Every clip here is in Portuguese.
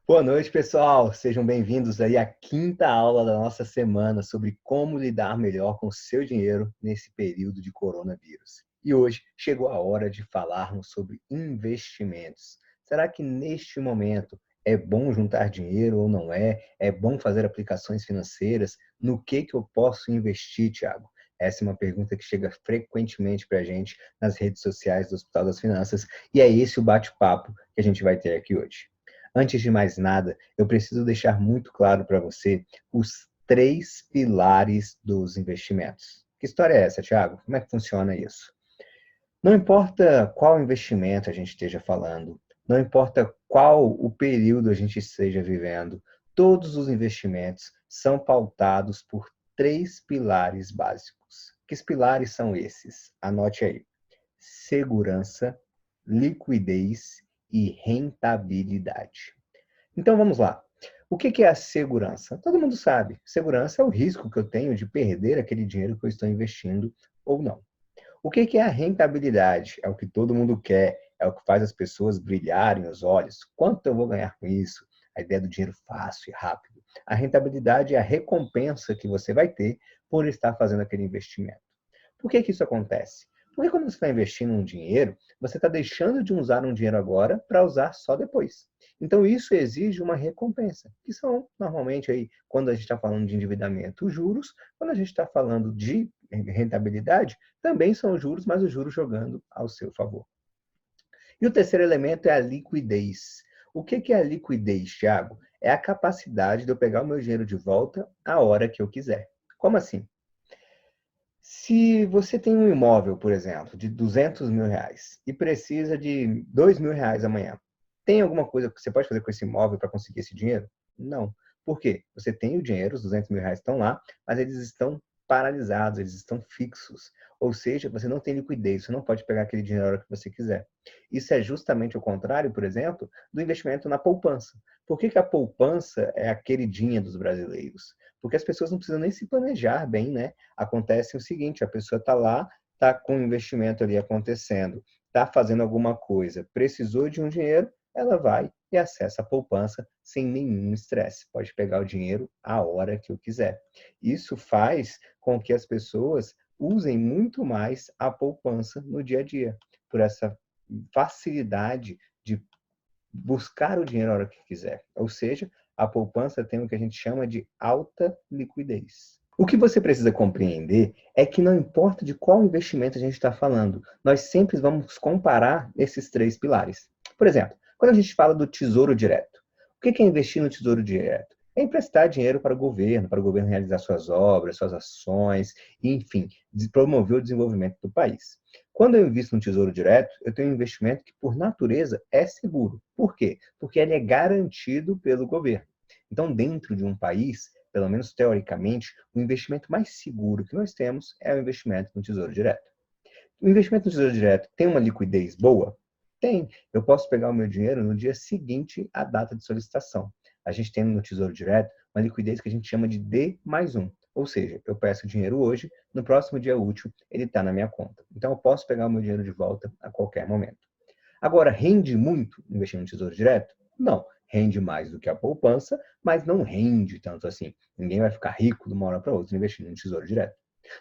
Boa noite, pessoal. Sejam bem-vindos aí à quinta aula da nossa semana sobre como lidar melhor com o seu dinheiro nesse período de coronavírus. E hoje chegou a hora de falarmos sobre investimentos. Será que neste momento é bom juntar dinheiro ou não é? É bom fazer aplicações financeiras? No que eu posso investir, Thiago? Essa é uma pergunta que chega frequentemente para a gente nas redes sociais do Hospital das Finanças e é esse o bate-papo que a gente vai ter aqui hoje. Antes de mais nada, eu preciso deixar muito claro para você os três pilares dos investimentos. Que história é essa, Thiago? Como é que funciona isso? Não importa qual investimento a gente esteja falando, não importa qual o período a gente esteja vivendo, todos os investimentos são pautados por três pilares básicos. Que pilares são esses? Anote aí: segurança, liquidez e rentabilidade. Então vamos lá. O que é a segurança? Todo mundo sabe. Segurança é o risco que eu tenho de perder aquele dinheiro que eu estou investindo ou não. O que é a rentabilidade? É o que todo mundo quer, é o que faz as pessoas brilharem os olhos. Quanto eu vou ganhar com isso? A ideia do dinheiro fácil e rápido. A rentabilidade é a recompensa que você vai ter por estar fazendo aquele investimento. Por que isso acontece? Porque quando você está investindo um dinheiro, você está deixando de usar um dinheiro agora para usar só depois. Então, isso exige uma recompensa, que são, normalmente, aí, quando a gente está falando de endividamento, os juros. Quando a gente está falando de rentabilidade, também são os juros, mas os juros jogando ao seu favor. E o terceiro elemento é a liquidez. O que é a liquidez, Thiago? É a capacidade de eu pegar o meu dinheiro de volta a hora que eu quiser. Como assim? Se você tem um imóvel, por exemplo, de R$ 200.000 e precisa de R$ 2.000 amanhã, tem alguma coisa que você pode fazer com esse imóvel para conseguir esse dinheiro? Não. Por quê? Você tem o dinheiro, os R$ 200.000 estão lá, mas eles estão paralisados, eles estão fixos. Ou seja, você não tem liquidez, você não pode pegar aquele dinheiro a hora que você quiser. Isso é justamente o contrário, por exemplo, do investimento na poupança. Por que a poupança é a queridinha dos brasileiros? Porque as pessoas não precisam nem se planejar bem, né? Acontece o seguinte: a pessoa está lá, está com um investimento ali acontecendo, está fazendo alguma coisa, precisou de um dinheiro, ela vai e acessa a poupança sem nenhum estresse. Pode pegar o dinheiro a hora que eu quiser. Isso faz com que as pessoas usem muito mais a poupança no dia a dia, por essa facilidade de buscar o dinheiro a hora que quiser. Ou seja, a poupança tem o que a gente chama de alta liquidez. O que você precisa compreender é que não importa de qual investimento a gente está falando, nós sempre vamos comparar esses três pilares. Por exemplo, quando a gente fala do tesouro direto, o que é investir no tesouro direto? É emprestar dinheiro para o governo realizar suas obras, suas ações, enfim, promover o desenvolvimento do país. Quando eu invisto no Tesouro Direto, eu tenho um investimento que, por natureza, é seguro. Por quê? Porque ele é garantido pelo governo. Então, dentro de um país, pelo menos teoricamente, o investimento mais seguro que nós temos é o investimento no Tesouro Direto. O investimento no Tesouro Direto tem uma liquidez boa? Tem. Eu posso pegar o meu dinheiro no dia seguinte à data de solicitação. A gente tem no Tesouro Direto uma liquidez que a gente chama de D+1. Ou seja, eu peço o dinheiro hoje, no próximo dia útil ele está na minha conta. Então eu posso pegar o meu dinheiro de volta a qualquer momento. Agora, rende muito investir no Tesouro Direto? Não. Rende mais do que a poupança, mas não rende tanto assim. Ninguém vai ficar rico de uma hora para outra investindo no Tesouro Direto.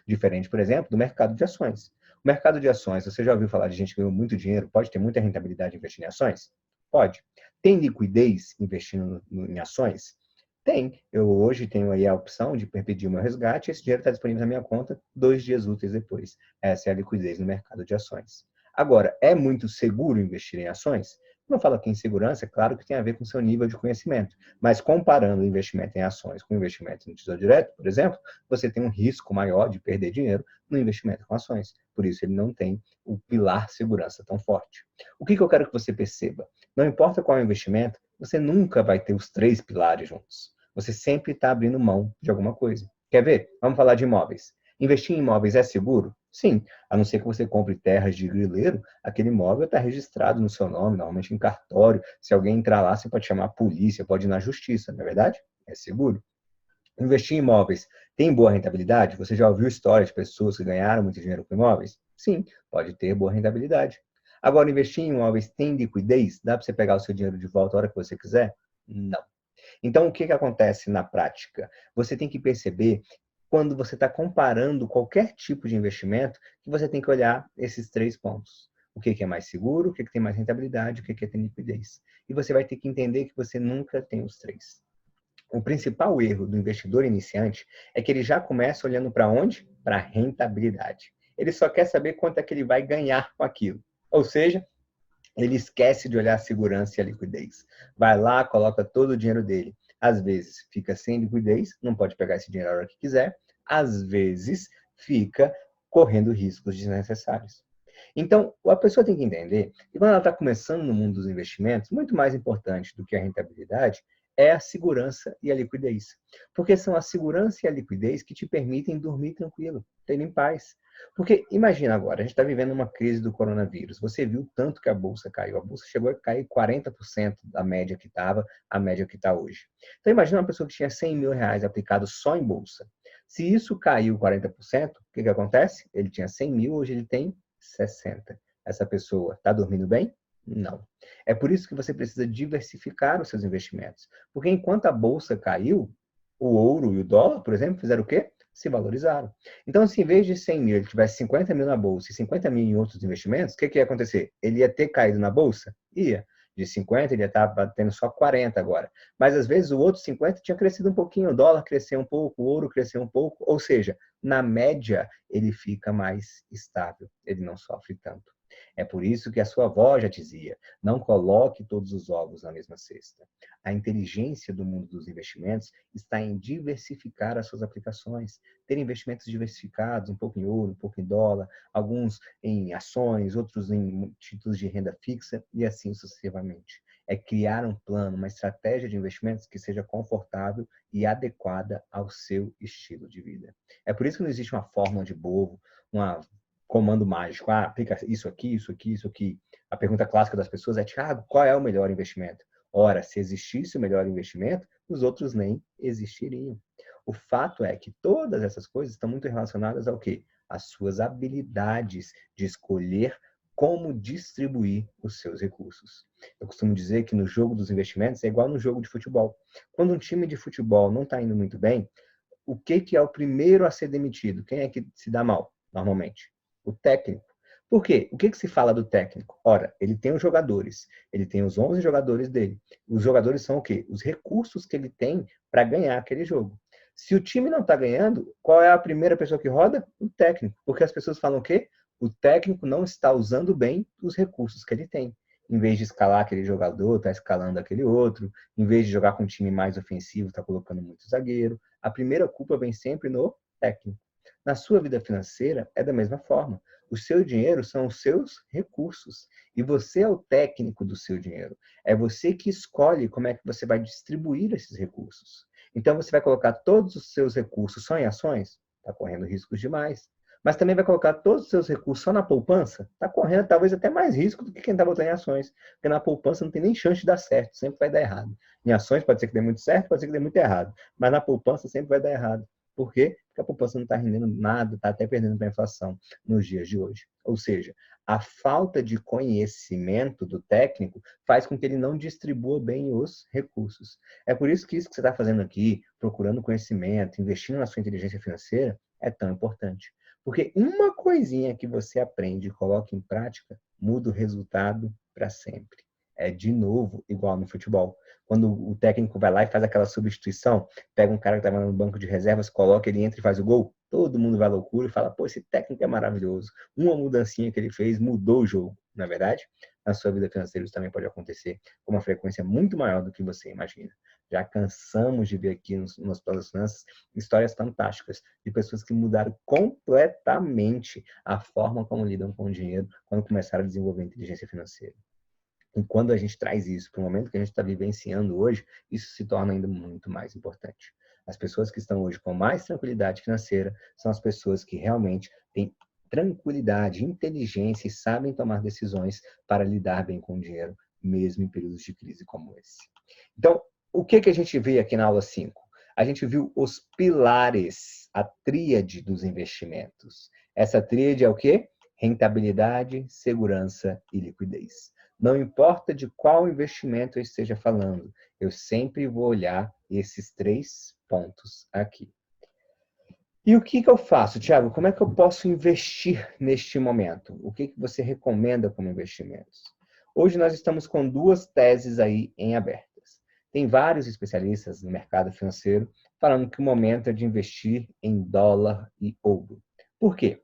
Diferente, por exemplo, do mercado de ações. O mercado de ações, você já ouviu falar de gente que ganhou muito dinheiro, pode ter muita rentabilidade investindo em ações? Pode. Tem liquidez investindo em ações? Tem. Eu hoje tenho aí a opção de pedir o meu resgate e esse dinheiro está disponível na minha conta 2 dias úteis depois. Essa é a liquidez no mercado de ações. Agora, é muito seguro investir em ações? Não falo aqui em segurança, é claro que tem a ver com o seu nível de conhecimento. Mas comparando o investimento em ações com o investimento no Tesouro Direto, por exemplo, você tem um risco maior de perder dinheiro no investimento com ações. Por isso, ele não tem o pilar segurança tão forte. O que eu quero que você perceba? Não importa qual é o investimento, você nunca vai ter os três pilares juntos. Você sempre está abrindo mão de alguma coisa. Quer ver? Vamos falar de imóveis. Investir em imóveis é seguro? Sim, a não ser que você compre terras de grileiro, aquele imóvel está registrado no seu nome, normalmente em cartório. Se alguém entrar lá, você pode chamar a polícia, pode ir na justiça, não é verdade? É seguro. Investir em imóveis tem boa rentabilidade? Você já ouviu histórias de pessoas que ganharam muito dinheiro com imóveis? Sim, pode ter boa rentabilidade. Agora, investir em imóveis tem liquidez? Dá para você pegar o seu dinheiro de volta a hora que você quiser? Não. Então, o que acontece na prática? Você tem que perceber, quando você está comparando qualquer tipo de investimento, que você tem que olhar esses 3 pontos. O que é mais seguro, o que tem mais rentabilidade, o que tem liquidez. E você vai ter que entender que você nunca tem os três. O principal erro do investidor iniciante é que ele já começa olhando para onde? Para a rentabilidade. Ele só quer saber quanto é que ele vai ganhar com aquilo. Ou seja, ele esquece de olhar a segurança e a liquidez. Vai lá, coloca todo o dinheiro dele. Às vezes fica sem liquidez, não pode pegar esse dinheiro a hora que quiser. Às vezes fica correndo riscos desnecessários. Então, a pessoa tem que entender que quando ela está começando no mundo dos investimentos, muito mais importante do que a rentabilidade é a segurança e a liquidez. Porque são a segurança e a liquidez que te permitem dormir tranquilo, ter em paz. Porque imagina agora, a gente está vivendo uma crise do coronavírus. Você viu tanto que a bolsa caiu. A bolsa chegou a cair 40% da média que estava, a média que está hoje. Então imagina uma pessoa que tinha 100 mil reais aplicado só em bolsa. Se isso caiu 40%, o que acontece? Ele tinha 100 mil, hoje ele tem 60. Essa pessoa está dormindo bem? Não. É por isso que você precisa diversificar os seus investimentos. Porque enquanto a bolsa caiu, o ouro e o dólar, por exemplo, fizeram o quê? Se valorizaram. Então, se em vez de 100 mil ele tivesse 50 mil na bolsa e 50 mil em outros investimentos, o que ia acontecer? Ele ia ter caído na bolsa? Ia. De 50, ele ia estar batendo só 40 agora. Mas, às vezes, o outro 50 tinha crescido um pouquinho, o dólar cresceu um pouco, o ouro cresceu um pouco. Ou seja, na média, ele fica mais estável, ele não sofre tanto. É por isso que a sua avó já dizia: não coloque todos os ovos na mesma cesta. A inteligência do mundo dos investimentos está em diversificar as suas aplicações, ter investimentos diversificados, um pouco em ouro, um pouco em dólar, alguns em ações, outros em títulos de renda fixa e assim sucessivamente. É criar um plano, uma estratégia de investimentos que seja confortável e adequada ao seu estilo de vida. É por isso que não existe uma fórmula de bolo, um comando mágico. Ah, aplica isso aqui, isso aqui, isso aqui. A pergunta clássica das pessoas é: Thiago, qual é o melhor investimento? Ora, se existisse o melhor investimento, os outros nem existiriam. O fato é que todas essas coisas estão muito relacionadas ao quê? Às suas habilidades de escolher como distribuir os seus recursos. Eu costumo dizer que no jogo dos investimentos é igual no jogo de futebol. Quando um time de futebol não está indo muito bem, o que é o primeiro a ser demitido? Quem é que se dá mal, normalmente? O técnico. Por quê? O que se fala do técnico? Ora, ele tem os jogadores, ele tem os 11 jogadores dele. Os jogadores são o quê? Os recursos que ele tem para ganhar aquele jogo. Se o time não está ganhando, qual é a primeira pessoa que roda? O técnico. Porque as pessoas falam o quê? O técnico não está usando bem os recursos que ele tem. Em vez de escalar aquele jogador, está escalando aquele outro. Em vez de jogar com um time mais ofensivo, está colocando muito zagueiro. A primeira culpa vem sempre no técnico. Na sua vida financeira, é da mesma forma. O seu dinheiro são os seus recursos. E você é o técnico do seu dinheiro. É você que escolhe como é que você vai distribuir esses recursos. Então, você vai colocar todos os seus recursos só em ações? Está correndo riscos demais. Mas também vai colocar todos os seus recursos só na poupança? Está correndo talvez até mais risco do que quem está botando em ações. Porque na poupança não tem nem chance de dar certo, sempre vai dar errado. Em ações pode ser que dê muito certo, pode ser que dê muito errado. Mas na poupança sempre vai dar errado. Por quê? Porque a poupança não está rendendo nada, está até perdendo para a inflação nos dias de hoje. Ou seja, a falta de conhecimento do técnico faz com que ele não distribua bem os recursos. É por isso que isso que você está fazendo aqui, procurando conhecimento, investindo na sua inteligência financeira, é tão importante. Porque uma coisinha que você aprende e coloca em prática muda o resultado para sempre. É de novo igual no futebol. Quando o técnico vai lá e faz aquela substituição, pega um cara que estava no banco de reservas, coloca, ele entra e faz o gol, todo mundo vai à loucura e fala: pô, esse técnico é maravilhoso. Uma mudancinha que ele fez mudou o jogo. Na verdade, na sua vida financeira isso também pode acontecer com uma frequência muito maior do que você imagina. Já cansamos de ver aqui nos Planos Finanças histórias fantásticas de pessoas que mudaram completamente a forma como lidam com o dinheiro quando começaram a desenvolver inteligência financeira. E quando a gente traz isso para o momento que a gente está vivenciando hoje, isso se torna ainda muito mais importante. As pessoas que estão hoje com mais tranquilidade financeira são as pessoas que realmente têm tranquilidade, inteligência e sabem tomar decisões para lidar bem com o dinheiro, mesmo em períodos de crise como esse. Então, o que a gente vê aqui na aula 5? A gente viu os pilares, a tríade dos investimentos. Essa tríade é o quê? Rentabilidade, segurança e liquidez. Não importa de qual investimento eu esteja falando, eu sempre vou olhar esses 3 pontos aqui. E o que eu faço, Thiago? Como é que eu posso investir neste momento? O que você recomenda como investimentos? Hoje nós estamos com 2 teses aí em abertas. Tem vários especialistas no mercado financeiro falando que o momento é de investir em dólar e ouro. Por quê?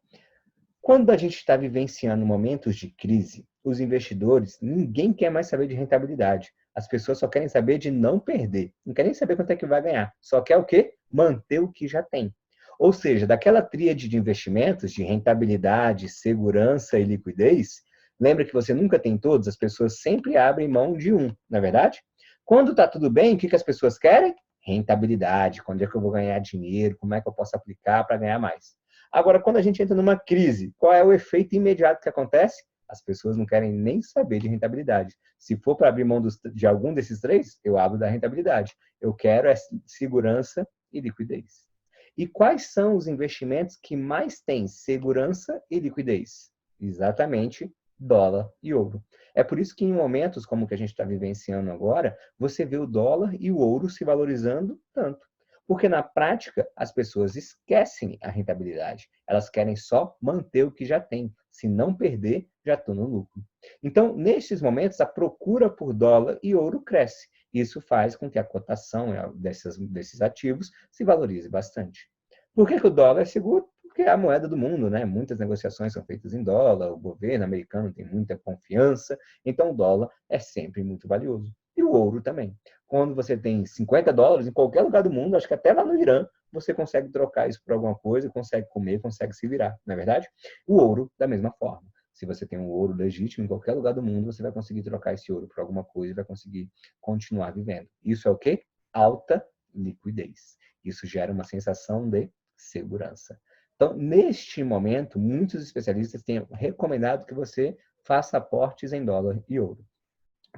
Quando a gente está vivenciando momentos de crise, os investidores, ninguém quer mais saber de rentabilidade. As pessoas só querem saber de não perder. Não querem saber quanto é que vai ganhar. Só quer o quê? Manter o que já tem. Ou seja, daquela tríade de investimentos, de rentabilidade, segurança e liquidez, lembra que você nunca tem todos? As pessoas sempre abrem mão de um, não é verdade? Quando está tudo bem, o que as pessoas querem? Rentabilidade. Quando é que eu vou ganhar dinheiro? Como é que eu posso aplicar para ganhar mais? Agora, quando a gente entra numa crise, qual é o efeito imediato que acontece? As pessoas não querem nem saber de rentabilidade. Se for para abrir mão de algum desses 3, eu abro da rentabilidade. Eu quero é segurança e liquidez. E quais são os investimentos que mais têm segurança e liquidez? Exatamente dólar e ouro. É por isso que em momentos como o que a gente está vivenciando agora, você vê o dólar e o ouro se valorizando tanto. Porque na prática, as pessoas esquecem a rentabilidade. Elas querem só manter o que já tem. Se não perder, já estou no lucro. Então, nesses momentos, a procura por dólar e ouro cresce. Isso faz com que a cotação desses ativos se valorize bastante. Por que o dólar é seguro? Porque é a moeda do mundo, né? Muitas negociações são feitas em dólar, o governo americano tem muita confiança, então o dólar é sempre muito valioso. E o ouro também. Quando você tem $50 em qualquer lugar do mundo, acho que até lá no Irã, você consegue trocar isso por alguma coisa, consegue comer, consegue se virar, não é verdade? O ouro, da mesma forma. Se você tem um ouro legítimo em qualquer lugar do mundo, você vai conseguir trocar esse ouro por alguma coisa e vai conseguir continuar vivendo. Isso é o quê? Alta liquidez. Isso gera uma sensação de segurança. Então, neste momento, muitos especialistas têm recomendado que você faça aportes em dólar e ouro.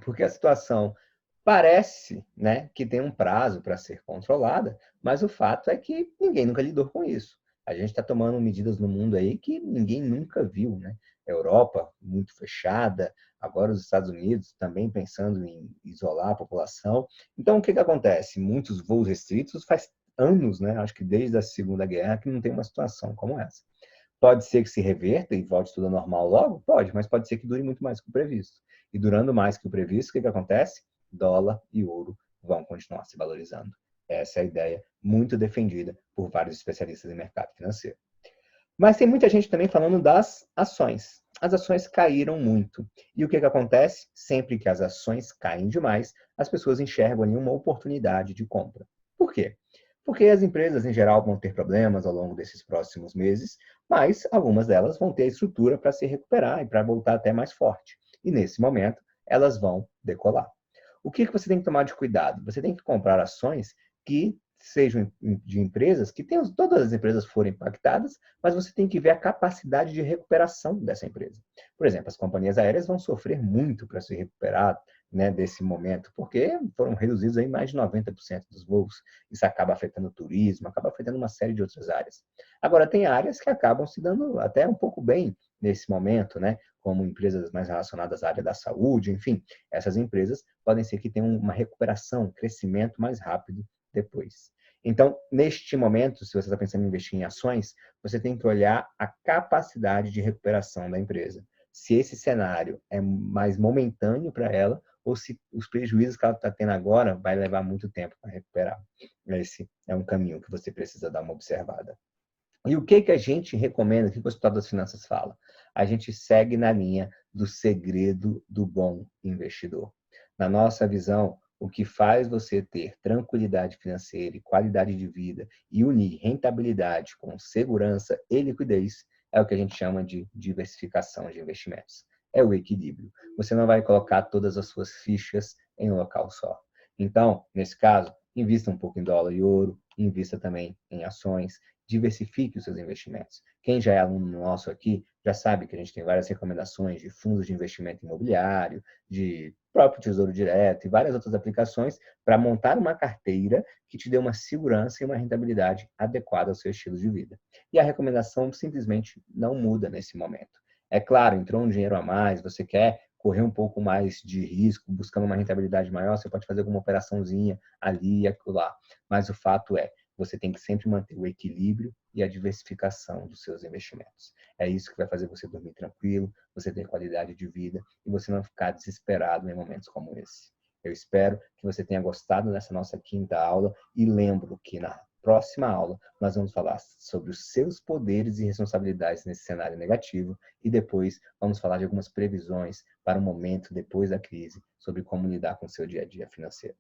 Porque a situação parece, né, que tem um prazo para ser controlada, mas o fato é que ninguém nunca lidou com isso. A gente está tomando medidas no mundo aí que ninguém nunca viu, né? A Europa muito fechada, agora os Estados Unidos também pensando em isolar a população. Então, o que acontece? Muitos voos restritos faz anos, né? Acho que desde a Segunda Guerra que não tem uma situação como essa. Pode ser que se reverta e volte tudo ao normal logo? Pode, mas pode ser que dure muito mais que o previsto. E durando mais que o previsto, o que acontece? Dólar e ouro vão continuar se valorizando. Essa é a ideia muito defendida por vários especialistas em mercado financeiro. Mas tem muita gente também falando das ações. As ações caíram muito. E o que acontece? Sempre que as ações caem demais, as pessoas enxergam ali uma oportunidade de compra. Por quê? Porque as empresas, em geral, vão ter problemas ao longo desses próximos meses, mas algumas delas vão ter a estrutura para se recuperar e para voltar até mais forte. E nesse momento, elas vão decolar. O que você tem que tomar de cuidado? Você tem que comprar ações que sejam de empresas, que tenham, todas as empresas foram impactadas, mas você tem que ver a capacidade de recuperação dessa empresa. Por exemplo, as companhias aéreas vão sofrer muito para se recuperar, né, desse momento, porque foram reduzidos aí mais de 90% dos voos. Isso acaba afetando o turismo, acaba afetando uma série de outras áreas. Agora, tem áreas que acabam se dando até um pouco bem nesse momento, né? Como empresas mais relacionadas à área da saúde, enfim, essas empresas podem ser que tenham uma recuperação, um crescimento mais rápido depois. Então, neste momento, se você está pensando em investir em ações, você tem que olhar a capacidade de recuperação da empresa. Se esse cenário é mais momentâneo para ela, ou se os prejuízos que ela está tendo agora vai levar muito tempo para recuperar. Esse é um caminho que você precisa dar uma observada. E o que a gente recomenda, o que o Hospital das Finanças fala? A gente segue na linha do segredo do bom investidor. Na nossa visão, o que faz você ter tranquilidade financeira e qualidade de vida e unir rentabilidade com segurança e liquidez é o que a gente chama de diversificação de investimentos. É o equilíbrio. Você não vai colocar todas as suas fichas em um local só. Então, nesse caso, invista um pouco em dólar e ouro, invista também em ações, diversifique os seus investimentos. Quem já é aluno nosso aqui já sabe que a gente tem várias recomendações de fundos de investimento imobiliário, de próprio Tesouro Direto e várias outras aplicações para montar uma carteira que te dê uma segurança e uma rentabilidade adequada ao seu estilo de vida. E a recomendação simplesmente não muda nesse momento. É claro, entrou um dinheiro a mais, você quer correr um pouco mais de risco, buscando uma rentabilidade maior, você pode fazer alguma operaçãozinha ali e acolá. Mas o fato é, você tem que sempre manter o equilíbrio e a diversificação dos seus investimentos. É isso que vai fazer você dormir tranquilo, você ter qualidade de vida e você não ficar desesperado em momentos como esse. Eu espero que você tenha gostado dessa nossa quinta aula e lembro que na próxima aula nós vamos falar sobre os seus poderes e responsabilidades nesse cenário negativo e depois vamos falar de algumas previsões para o momento depois da crise, sobre como lidar com o seu dia a dia financeiro.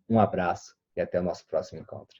Um abraço e até o nosso próximo encontro.